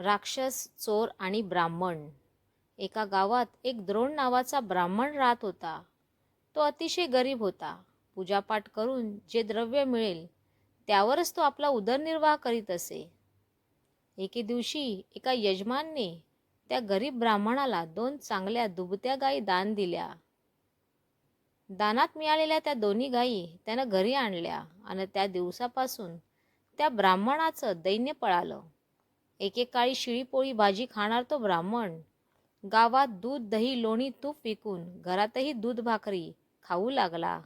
राक्षस, चोर आणि ब्राह्मण. एका गावात एक द्रोण नावाचा ब्राह्मण राहत होता. तो अतिशय गरीब होता. पूजापाठ करून जे द्रव्य मिळेल त्यावरच तो आपला उदरनिर्वाह करीत असे. एके दिवशी एका यजमानने त्या गरीब ब्राह्मणाला 2 चांगल्या दुभत्या गायी दान दिल्या. दानात मिळालेल्या त्या दोन्ही गायी त्यानं घरी आणल्या आणि त्या दिवसापासून त्या ब्राह्मणाचं दैन्य पळालं. एकेकाळी शिळी पोळी भाजी खाणार तो ब्राह्मण गावात दूध, दही, लोणी, तूप विकून घरातही दूध भाकरी खाऊ लागला.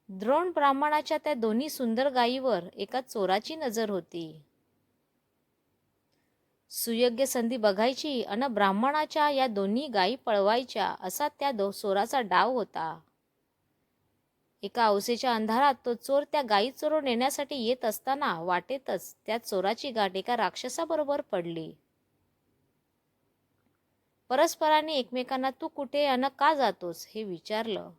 द्रोण ब्राह्मणाच्या त्या दोन्ही सुंदर गायीवर एका चोराची नजर होती. सुयोग्य संधी बघायची अन ब्राह्मणाच्या या दोन्ही गायी पळवायच्या असा त्या चोराचा डाव होता. एका अवसेच्या अंधारात तो चोर त्या गायी चोरून नेण्यासाठी येत असताना वाटेतच त्या चोराची गाठ एका राक्षसाबरोबर पडली. परस्परांनी एकमेकांना तू कुठे अन का जातोस हे विचारलं.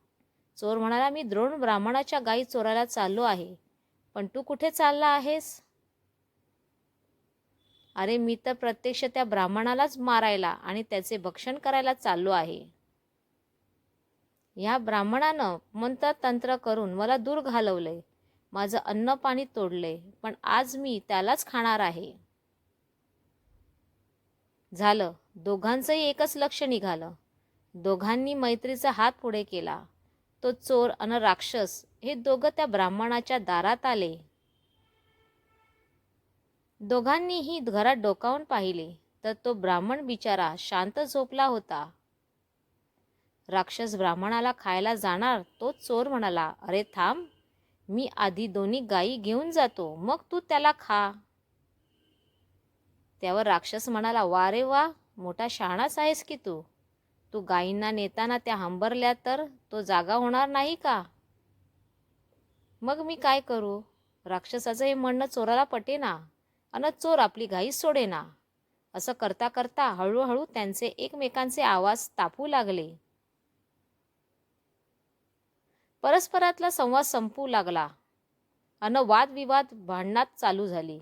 चोर म्हणाला, मी द्रोण ब्राह्मणाच्या गायी चोरायला चाललो आहे. पण तू कुठे चालला आहेस? अरे, मी तर प्रत्यक्ष त्या ब्राह्मणालाच मारायला आणि त्याचे भक्षण करायला चाललो आहे. ह्या ब्राह्मणानं मंत्रतंत्र करून मला दूर घालवलंय, माझं अन्न पाणी तोडलंय, पण आज मी त्यालाच खाणार आहे. झालं, दोघांचंही एकच लक्ष निघालं. दोघांनी मैत्रीचा हात पुढे केला. तो चोर अन राक्षस हे दोघं त्या ब्राह्मणाच्या दारात आले. दोघांनीही घरात डोकावून पाहिले तर तो ब्राह्मण बिचारा शांत झोपला होता. राक्षस ब्राह्मणाला खायला जाणार तो चोर म्हणाला, अरे थांब, मी आधी दोन्ही गायी घेऊन जातो, मग तू त्याला खा. त्यावर राक्षस म्हणाला, वा रे वा, मोठा शहाणाच आहेस की तू. तू गायींना नेताना त्या हंबरल्या तर तो जागा होणार नाही का? मग मी काय करू? राक्षसाचं हे म्हणणं चोराला पटेना अन चोर आपली गाई सोडेना. असं करता करता हळूहळू त्यांचे एकमेकांचे आवाज तापू लागले. परस्परातला संवाद संपू लागला अन वादविवाद भांडणात चालू झाली.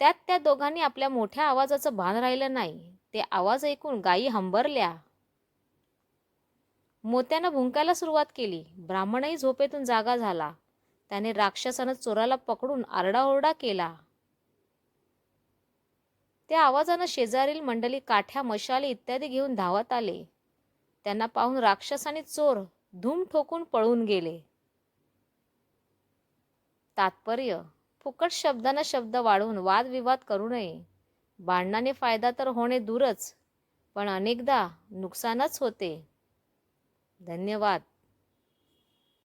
त्यात त्या दोघांनी आपल्या मोठ्या आवाजाचं भान राहिलं नाही. ते आवाज ऐकून गायी हंबरल्या. मोत्यानं भुंकायला सुरुवात केली. ब्राह्मणही झोपेतून जागा झाला. त्याने राक्षसानं चोराला पकडून आरडाओरडा केला. त्या आवाजानं शेजारील मंडळी काठ्या, मशाली इत्यादी घेऊन धावत आले. त्यांना पाहून राक्षस आणि चोर धूम ठोकून पळून गेले. तात्पर्य: फुकट शब्दानं शब्द वाढवून वादविवाद करू नये. भांडणाने फायदा तर होणे दूरच, पण अनेकदा नुकसानच होते. धन्यवाद.